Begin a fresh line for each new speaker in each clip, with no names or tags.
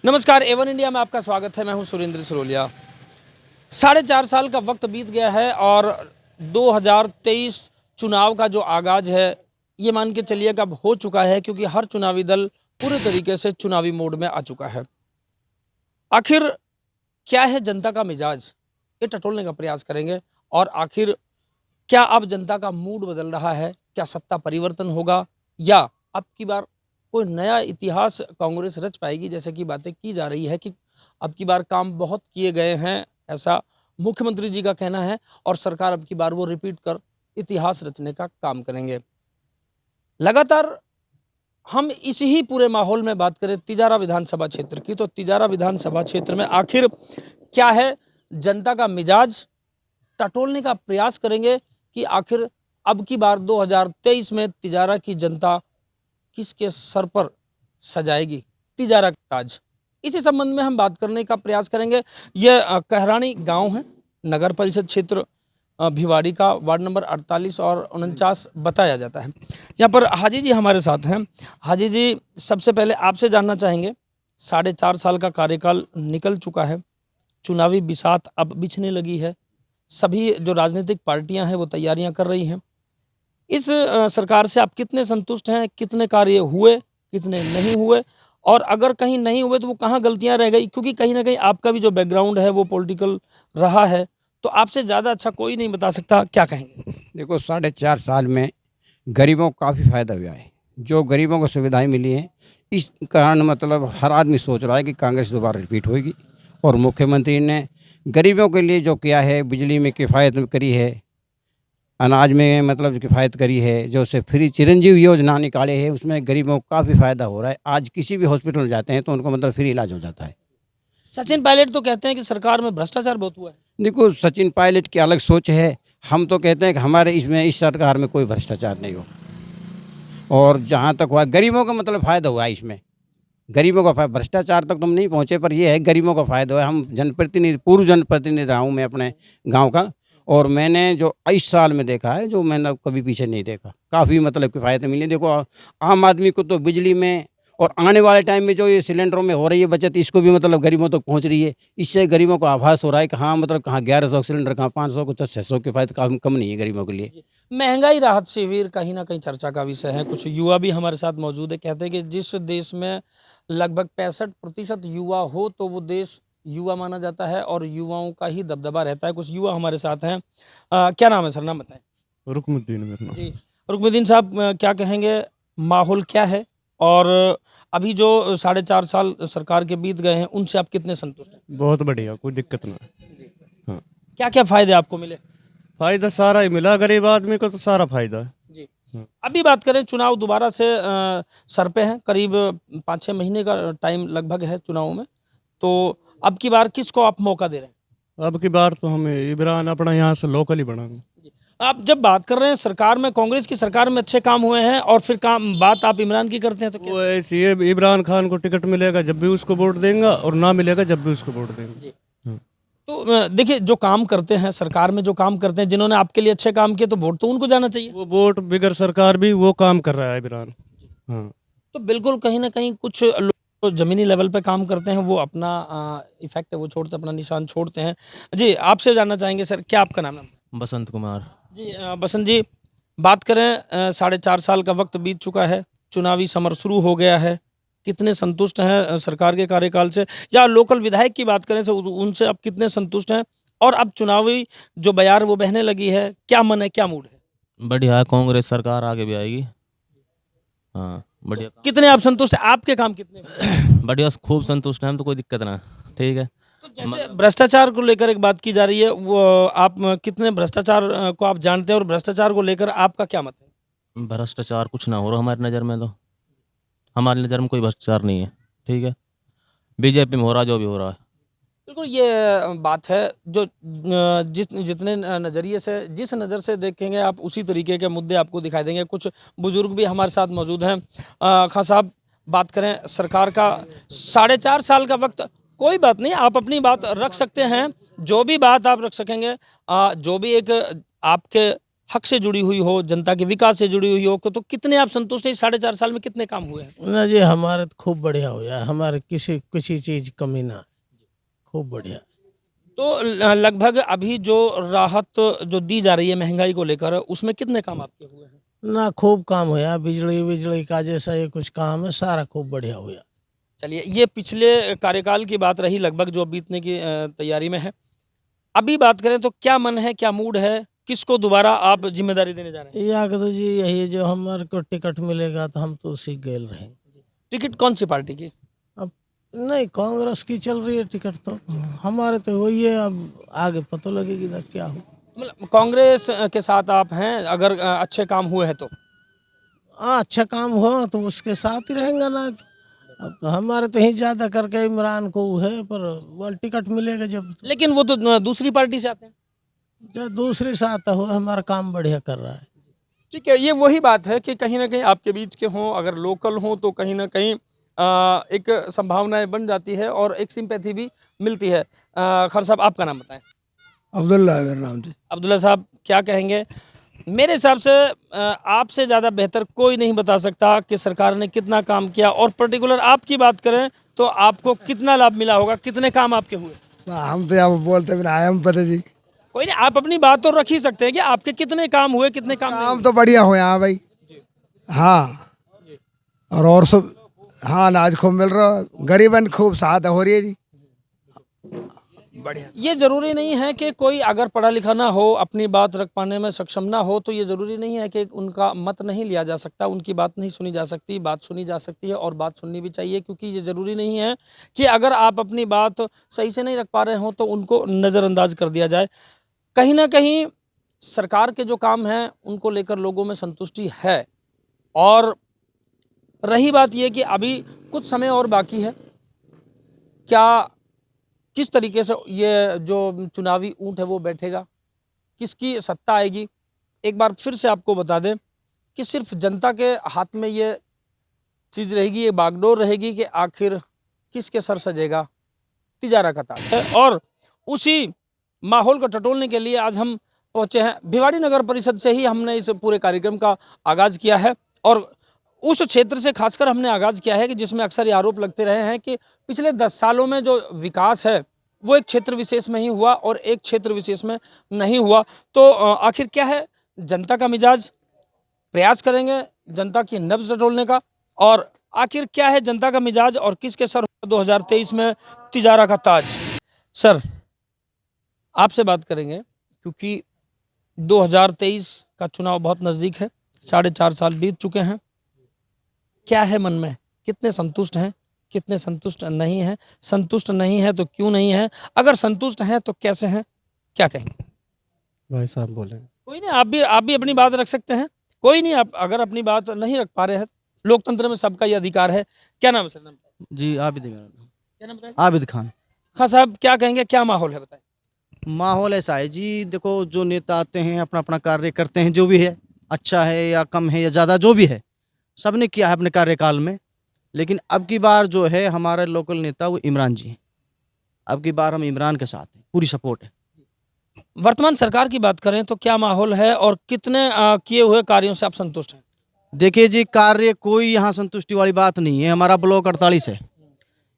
नमस्कार, Avon India में आपका स्वागत है। मैं हूं सुरेंद्र सरोलिया। 4.5 साल का वक्त बीत गया है और 2023 चुनाव का जो आगाज है ये मान के चलिए कि अब हो चुका है, क्योंकि हर चुनावी दल पूरे तरीके से चुनावी मोड में आ चुका है। आखिर क्या है जनता का मिजाज, ये टटोलने का प्रयास करेंगे। और आखिर क्या अब जनता का मूड बदल रहा है? क्या सत्ता परिवर्तन होगा या अब की बार कोई नया इतिहास कांग्रेस रच पाएगी? जैसे कि बातें की जा रही है कि अब की बार काम बहुत किए गए हैं, ऐसा मुख्यमंत्री जी का कहना है, और सरकार अब की बार वो रिपीट कर इतिहास रचने का काम करेंगे। लगातार हम इस ही पूरे माहौल में बात करें तिजारा विधानसभा क्षेत्र की, तो तिजारा विधानसभा क्षेत्र में आखिर क्या है जनता का मिजाज, टटोलने का प्रयास करेंगे कि आखिर अब की बार 2023 में तिजारा की जनता किसके सर पर सजाएगी तिजारा का ताज। इसी संबंध में हम बात करने का प्रयास करेंगे। यह कहरानी गांव है, नगर परिषद क्षेत्र भिवाड़ी का, वार्ड नंबर 48 और 49 बताया जाता है। यहाँ पर हाजी जी हमारे साथ हैं। हाजी जी, सबसे पहले आपसे जानना चाहेंगे, 4.5 साल का कार्यकाल निकल चुका है, चुनावी बिसात अब बिछने लगी है, सभी जो राजनीतिक पार्टियां हैं वो तैयारियां कर रही हैं। इस सरकार से आप कितने संतुष्ट हैं? कितने कार्य हुए, कितने नहीं हुए, और अगर कहीं नहीं हुए तो वो कहाँ गलतियां रह गई? क्योंकि कहीं ना कहीं आपका भी जो बैकग्राउंड है वो पॉलिटिकल रहा है, तो आपसे ज़्यादा अच्छा कोई नहीं बता सकता। क्या कहेंगे?
देखो, 4.5 साल में गरीबों को काफ़ी फ़ायदा हुआ है। जो गरीबों को सुविधाएं मिली हैं, इस कारण मतलब हर आदमी सोच रहा है कि कांग्रेस दोबारा रिपीट होगी। और मुख्यमंत्री ने गरीबों के लिए जो किया है, बिजली में किफ़ायत करी है, अनाज में मतलब किफ़ायत करी है, जो से फ्री चिरंजीव योजना निकाले है, उसमें गरीबों को काफ़ी फ़ायदा हो रहा है। आज किसी भी हॉस्पिटल में जाते हैं तो उनको मतलब फ्री इलाज हो जाता है।
सचिन पायलट तो कहते हैं कि सरकार में भ्रष्टाचार बहुत हुआ है।
देखो, सचिन पायलट की अलग सोच है। हम तो कहते हैं कि हमारे इस सरकार में कोई भ्रष्टाचार नहीं हो। और जहाँ तक हुआ गरीबों का मतलब फ़ायदा हुआ है, इसमें गरीबों का भ्रष्टाचार तक तुम नहीं पहुँचे, पर ये है गरीबों का फ़ायदा हुआ है। हम जनप्रतिनिधि, पूर्व जनप्रतिनिधि रहा हूँ मैं अपने गांव का, और मैंने जो इस साल में देखा है, जो मैंने कभी पीछे नहीं देखा, काफ़ी मतलब किफ़ायतें मिली। देखो, आम आदमी को तो बिजली में, और आने वाले टाइम में जो ये सिलेंडरों में हो रही है बचत, इसको भी मतलब गरीबों तक पहुँच रही है। इससे गरीबों को आभास हो रहा है कि हाँ, मतलब कहाँ 1100 सिलेंडर, कहाँ 500 को, तो 600 किफ़ायत कम नहीं है गरीबों के लिए।
महंगाई राहत शिविर कहीं ना कहीं चर्चा का विषय है। कुछ युवा भी हमारे साथ मौजूद है। कहते हैं कि जिस देश में लगभग 65% युवा हो तो वो देश युवा माना जाता है और युवाओं का ही दबदबा रहता है। कुछ युवा हमारे साथ हैं। क्या नाम है सर? नाम बताएं।
रुकमुद्दीन मेरा नाम।
जी, रुकमुद्दीन साहब, क्या कहेंगे, माहौल क्या है? और अभी जो 4.5 साल सरकार के बीत गए हैं उनसे आप कितने संतुष्ट हैं?
बहुत बढ़िया, कोई दिक्कत ना। हाँ,
क्या क्या फायदे आपको मिले?
फायदा सारा ही मिला, गरीब आदमी को तो सारा फायदा है।
जी,
हाँ।
अभी बात करें, चुनाव दोबारा से सर पे हैं, करीब 5-6 महीने का टाइम लगभग है चुनाव में, तो अब की बार किसको आप मौका दे रहे हैं?
अब की बार तो हमें इमरान अपना यहाँ से लोकल ही बनाएंगे।
जी। आप जब बात कर रहे हैं सरकार में, कांग्रेस की सरकार में अच्छे काम हुए हैं, और फिर काम बात आप इमरान की करते हैं, तो
वो ऐसी है, इमरान खान को टिकट मिलेगा जब भी उसको वोट देंगे, और ना मिलेगा जब भी उसको वोट देंगे।
जी।
हाँ।
तो देखिए, जो काम करते हैं सरकार में, जो काम करते हैं, जिन्होंने आपके लिए अच्छे काम किए, तो वोट तो उनको जाना चाहिए।
वो वोट बिगर सरकार भी वो काम कर रहा है इमरान। हाँ,
तो बिल्कुल कहीं ना कहीं कुछ लोग जो ज़मीनी लेवल पे काम करते हैं वो अपना इफेक्ट है वो छोड़ते, अपना निशान छोड़ते हैं। जी, आपसे जानना चाहेंगे सर, क्या आपका नाम है?
बसंत कुमार।
जी, बसंत जी, बात करें, 4.5 साल का वक्त बीत चुका है, चुनावी समर शुरू हो गया है, कितने संतुष्ट हैं सरकार के कार्यकाल से? या लोकल विधायक की बात करें तो उनसे आप कितने संतुष्ट हैं? और अब चुनावी जो बयार वो बहने लगी है, क्या मन है, क्या मूड है?
बढ़िया है, कांग्रेस सरकार आगे भी आएगी। हाँ, बढ़िया।
कितने आप संतुष्ट हैं? आपके काम कितने
बढ़िया, खूब संतुष्ट हैं हम, तो कोई दिक्कत ना। ठीक है।
तो जैसे भ्रष्टाचार को लेकर एक बात की जा रही है, वो आप कितने भ्रष्टाचार को आप जानते हैं, और भ्रष्टाचार को लेकर आपका क्या मत है?
भ्रष्टाचार कुछ ना हो रहा हमारी नज़र में, तो हमारी नज़र में कोई भ्रष्टाचार नहीं है। ठीक है, बीजेपी में हो रहा जो भी हो रहा है।
बिल्कुल, ये बात है जो जितने नज़रिए से, जिस नज़र से देखेंगे आप, उसी तरीके के मुद्दे आपको दिखाई देंगे। कुछ बुजुर्ग भी हमारे साथ मौजूद हैं। खान साहब, बात करें सरकार का 4.5 साल का वक्त, कोई बात नहीं, आप अपनी बात रख सकते हैं, जो भी बात आप रख सकेंगे, जो भी एक आपके हक से जुड़ी हुई हो, जनता के विकास से जुड़ी हुई हो, तो कितने आप संतुष्ट हैं? इस 4.5 साल में कितने काम हुए हैं?
ना जी, हमारे तो खूब बढ़िया हो गया, हमारे किसी चीज कमी ना, खूब बढ़िया।
तो लगभग अभी जो राहत जो दी जा रही है महंगाई को लेकर, उसमें कितने काम आपके हुए हैं?
ना खूब काम होया, बिजली का जैसा ये कुछ काम है सारा खूब बढ़िया होया।
चलिए, ये पिछले कार्यकाल की बात रही, लगभग जो बीतने की तैयारी में है। अभी बात करें तो क्या मन है, क्या मूड है, किसको दोबारा आप जिम्मेदारी देने जा रहे हैं?
या तो जी यही जो हमारे को टिकट मिलेगा तो हम तो उसी गेल रहेंगे।
टिकट कौन सी पार्टी की?
अब नहीं, कांग्रेस की चल रही है टिकट, तो हमारे तो वही है, अब आगे पता लगेगी ना क्या हो।
मतलब कांग्रेस के साथ आप हैं, अगर अच्छे काम हुए हैं तो?
हाँ, अच्छा काम हो तो उसके साथ ही रहेंगे ना। अब तो हमारे तो ही ज्यादा करके इमरान को है, पर वो टिकट मिलेगा जब
लेकिन वो तो दूसरी पार्टी से आते हैं।
जब दूसरे से आता हो, हमारा काम बढ़िया कर रहा है।
ठीक है, ये वही बात है कि कहीं ना कहीं आपके बीच के हों, अगर लोकल हों तो कहीं ना कहीं एक संभावनाएं बन जाती है और एक सिंपैथी भी मिलती है। खर साहब, आपका नाम बताएं।
अब्दुल्ला है मेरा नाम जी।
अब्दुल्ला साहब, क्या कहेंगे? मेरे हिसाब से आपसे ज़्यादा बेहतर कोई नहीं बता सकता कि सरकार ने कितना काम किया, और पर्टिकुलर आपकी बात करें तो आपको कितना लाभ मिला होगा, कितने काम आपके हुए?
हम तो यहाँ बोलते भी ना आए, हम पता जी।
कोई नहीं, आप अपनी बात तो रख ही सकते हैं कि आपके कितने काम हुए, कितने काम नहीं
काम
हुए।
तो बढ़िया हो यहाँ भाई। हाँ, और सब, हाँ, अनाज खूब मिल रहा, गरीबन खूब सहायता हो रही है जी, बढ़िया।
ये ज़रूरी नहीं है कि कोई अगर पढ़ा लिखा ना हो, अपनी बात रख पाने में सक्षम ना हो, तो ये ज़रूरी नहीं है कि उनका मत नहीं लिया जा सकता, उनकी बात नहीं सुनी जा सकती। बात सुनी जा सकती है और बात सुननी भी चाहिए, क्योंकि ये ज़रूरी नहीं है कि अगर आप अपनी बात सही से नहीं रख पा रहे हो तो उनको नज़रअंदाज कर दिया जाए। कहीं ना कहीं सरकार के जो काम हैं उनको लेकर लोगों में संतुष्टि है। और रही बात ये कि अभी कुछ समय और बाकी है, क्या किस तरीके से ये जो चुनावी ऊंट है वो बैठेगा, किसकी सत्ता आएगी, एक बार फिर से आपको बता दें कि सिर्फ जनता के हाथ में ये चीज़ रहेगी, ये बागडोर रहेगी कि आखिर किसके सर सजेगा, तिजारा का ताज है। और उसी माहौल को टटोलने के लिए आज हम पहुंचे हैं भिवाड़ी नगर परिषद से ही हमने इस पूरे कार्यक्रम का आगाज़ किया है, और उस क्षेत्र से खासकर हमने आगाज़ किया है कि जिसमें अक्सर ये आरोप लगते रहे हैं कि पिछले 10 सालों में जो विकास है वो एक क्षेत्र विशेष में ही हुआ और एक क्षेत्र विशेष में नहीं हुआ। तो आखिर क्या है जनता का मिजाज, प्रयास करेंगे जनता की नब्ज टटोलने का, और आखिर क्या है जनता का मिजाज और किसके सर 2023 में तिजारा का ताज। सर, आपसे बात करेंगे क्योंकि 2023 का चुनाव बहुत नज़दीक है, 4.5 साल बीत चुके हैं। क्या है मन में, कितने संतुष्ट हैं, कितने संतुष्ट नहीं हैं? संतुष्ट नहीं है तो क्यों नहीं है? अगर संतुष्ट हैं तो कैसे हैं? क्या कहेंगे?
भाई साहब बोले।
कोई नहीं, आप भी अपनी बात रख सकते हैं, कोई नहीं। आप अगर अपनी बात नहीं रख पा रहे हैं, लोकतंत्र में सबका ये अधिकार है। क्या नाम है सर? नाम
जी आबिद
क्या नाम बताएं?
आबिद खान।
हाँ साहब, क्या कहेंगे, क्या माहौल है बताएं?
माहौल ऐसा है जी, देखो जो नेता आते हैं अपना अपना कार्य करते हैं, जो भी है अच्छा है या कम है या ज़्यादा जो भी है सबने किया है अपने कार्यकाल में। लेकिन अब की बार जो है हमारा लोकल नेता वो इमरान जी हैं। अब की बार हम इमरान के साथ हैं, पूरी सपोर्ट है।
वर्तमान सरकार की बात करें तो क्या माहौल है और कितने किए हुए कार्यों से आप संतुष्ट हैं?
देखिए जी, कार्य कोई यहाँ संतुष्टि वाली बात नहीं है। हमारा ब्लॉक 48 है,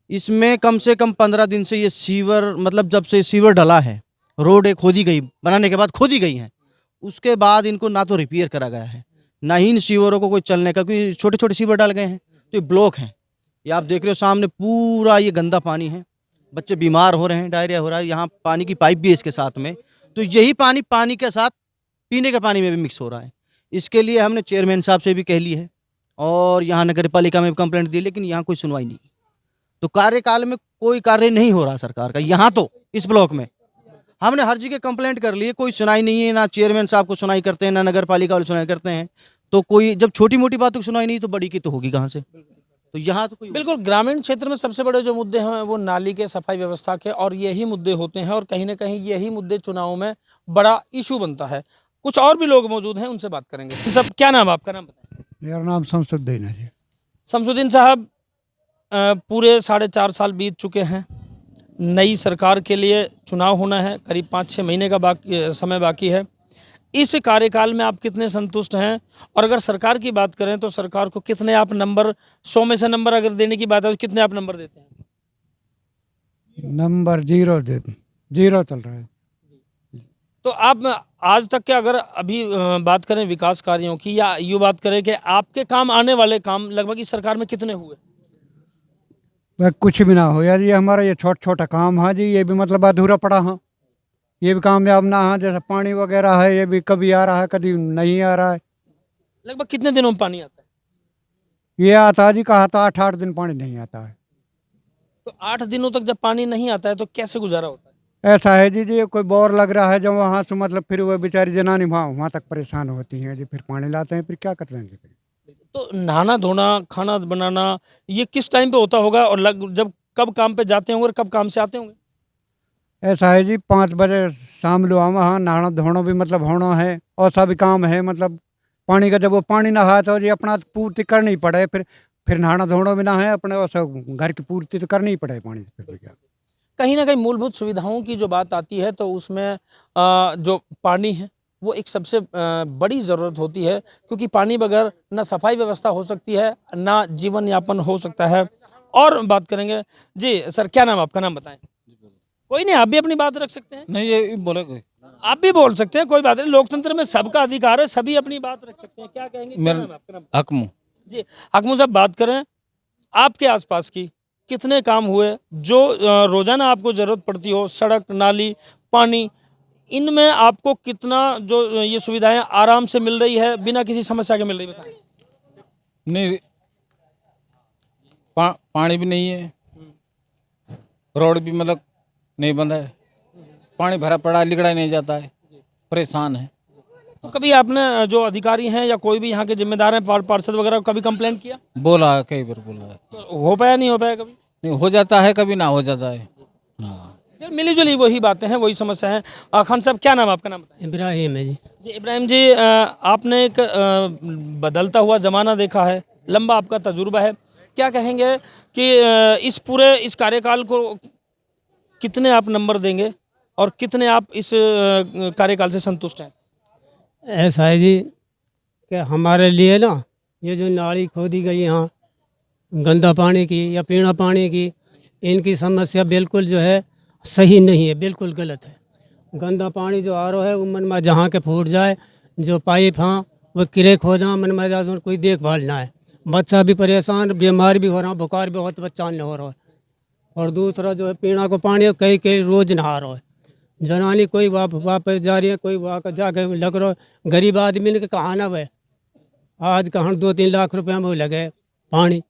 इसमें कम से कम 15 दिन से ये सीवर, मतलब जब से सीवर डला है, रोड एक खोदी गई, बनाने के बाद खोदी गई है, उसके बाद इनको ना तो रिपेयर करा गया है, ना ही इन सीवरों को कोई चलने का, क्योंकि छोटे छोटे सीवर डाल गए हैं तो ये ब्लॉक हैं। ये आप देख रहे हो सामने पूरा ये गंदा पानी है, बच्चे बीमार हो रहे हैं, डायरिया हो रहा है। यहाँ पानी की पाइप भी है इसके साथ में, तो यही पानी के साथ पीने के पानी में भी मिक्स हो रहा है। इसके लिए हमने चेयरमैन साहब से भी कह ली है और यहाँ नगर पालिका में भी कंप्लेंट दी, लेकिन यहाँ कोई सुनवाई नहीं। तो कार्यकाल में कोई कार्य नहीं हो रहा सरकार का। यहाँ तो इस ब्लॉक में हमने हर जगह कंप्लेंट कर ली है, कोई सुनाई नहीं है। ना चेयरमैन साहब को सुनाई करते हैं, ना नगर पालिका वाले सुनाई करते हैं। तो कोई जब छोटी मोटी बातों की सुनाई नहीं तो बड़ी की तो होगी कहाँ से? तो यहाँ तो कोई
बिल्कुल, ग्रामीण क्षेत्र में सबसे बड़े जो मुद्दे हैं वो नाली के, सफाई व्यवस्था के, और यही मुद्दे होते हैं, और कहीं ना कहीं यही मुद्दे चुनाव में बड़ा इशू बनता है। कुछ और भी लोग मौजूद हैं, उनसे बात करेंगे। सब, क्या नाम, आपका नाम बताएं?
मेरा नाम शमसुद्दीन है जी।
शमसुद्दीन साहब, पूरे 4.5 साल बीत चुके हैं, नई सरकार के लिए चुनाव होना है, करीब 5-6 महीने का समय बाकी है। इस कार्यकाल में आप कितने संतुष्ट हैं? और अगर सरकार की बात करें तो सरकार को कितने आप नंबर, 100 में से नंबर अगर देने की बात है तो कितने आप नंबर देते हैं?
नंबर 0 दे, 0 चल रहा है।
तो आप आज तक के अगर अभी बात करें विकास कार्यों की, या यूँ बात करें कि आपके काम आने वाले काम लगभग इस सरकार में कितने हुए?
वह कुछ भी ना हो यार, ये हमारा ये छोटा छोटा काम है जी, ये भी मतलब अधूरा पड़ा है, ये भी कामयाब ना है। जैसे पानी वगैरह है, ये भी कभी आ रहा है कभी नहीं आ रहा है।
लगभग कितने दिनों में पानी आता है?
ये आता है जी, कहा था 8-8 दिन पानी नहीं आता है।
तो 8 दिनों तक जब पानी नहीं आता है तो कैसे गुजारा होता है?
ऐसा है जी, कोई बोर लग रहा है जब वहाँ से, मतलब फिर वो बेचारी जनानी वहाँ तक परेशान होती हैं जी, फिर पानी लाते हैं, फिर क्या करते हैं जी।
तो नहाना धोना, खाना बनाना, ये किस टाइम पे होता होगा? और जब कब काम पे जाते होंगे और कब काम से आते होंगे?
ऐसा है जी, 5 बजे शाम लो वहाँ नहाना धोना भी मतलब होना है, और सभी काम है मतलब पानी का। जब वो पानी ना है तो जी अपना पूर्ति करनी पड़े, फिर नहाना धोना भी ना है अपने, और सब घर की पूर्ति तो करनी ही पड़े पानी से, फिर क्या।
कहीं ना कहीं मूलभूत सुविधाओं की जो बात आती है तो उसमें जो पानी है वो एक सबसे बड़ी ज़रूरत होती है, क्योंकि पानी बगैर ना सफाई व्यवस्था हो सकती है, ना जीवन यापन हो सकता है। और बात करेंगे जी, सर क्या नाम, आपका नाम बताएं। कोई नहीं, आप भी अपनी बात रख सकते हैं।
नहीं, ये बोले कोई।
आप भी बोल सकते हैं, कोई बात नहीं, लोकतंत्र में सबका अधिकार है, सभी अपनी बात रख सकते हैं। क्या कहेंगे? क्या
मेरा
नाम है आपका? नाम
हकमू।
जी, हकमू साहब, बात करें आपके आसपास की, कितने काम हुए जो रोजाना आपको जरूरत पड़ती हो, सड़क, नाली, पानी, इनमें आपको कितना जो ये सुविधाएं आराम से मिल रही है, बिना किसी समस्या के मिल रही, बताएं।
नहीं, पानी भी नहीं है, रोड भी मतलब नहीं बंद है, पानी भरा पड़ा है, लिगड़ा नहीं जाता है, परेशान है।
तो कभी आपने जो अधिकारी हैं या कोई भी यहाँ के जिम्मेदार हैं, पार्षद वगैरह, कभी कंप्लेंट किया?
बोला है, कई बार बोला है।
तो हो पाया, नहीं हो पाया कभी?
नहीं, हो जाता है कभी, ना हो जाता है। हाँ,
फिर मिली जुली वही बातें हैं, वही समस्या है। खान साहब, क्या नाम, आपका नाम बताएं।
इब्राहिम है जी।
जी इब्राहिम जी, आपने एक बदलता हुआ ज़माना देखा है, लंबा आपका तजुर्बा है, क्या कहेंगे कि इस कार्यकाल को कितने आप नंबर देंगे और कितने आप इस कार्यकाल से संतुष्ट हैं?
ऐसा है जी कि हमारे लिए ना, ये जो नाली खोदी गई यहाँ गंदा पानी की या पीना पानी की, इनकी समस्या बिल्कुल जो है सही नहीं है, बिल्कुल गलत है। गंदा पानी जो आ रहा है वो मन में जहाँ के फूट जाए, जो पाइप हाँ वो क्रैक हो जाए, मन में जाए, कोई देखभाल ना है, बच्चा भी परेशान, बीमार भी हो रहा, बुखार भी बहुत बच्चा नहीं हो रहा है। और दूसरा जो है पीना को पानी कई कई रोज नहा रहा है, जनानी कोई वापस जा रही है, कोई वहाँ जाके लग रहा है। गरीब आदमी ने कहा ना भाई, आज कहाँ 2-3 लाख रुपये में लगे पानी,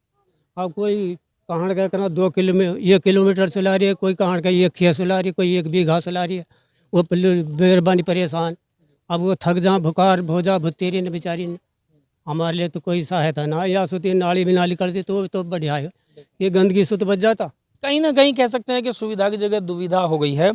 अब कोई कहाँ का करना 1 किलोमीटर चला रही है, कोई कहाँ का 1 खेत चला रही है, कोई 1 बीघा चला रही है, वो बेरबानी परेशान। अब वो थक जा, बुखार भोजा भुतेरी ने बेचारी ने, हमारे लिए तो कोई सहायता ना, या सोती नाली भी नाली कर दी तो बढ़िया है, ये गंदगी से तो बच जाता।
कहीं ना कहीं कह सकते हैं कि सुविधा की जगह दुविधा हो गई है।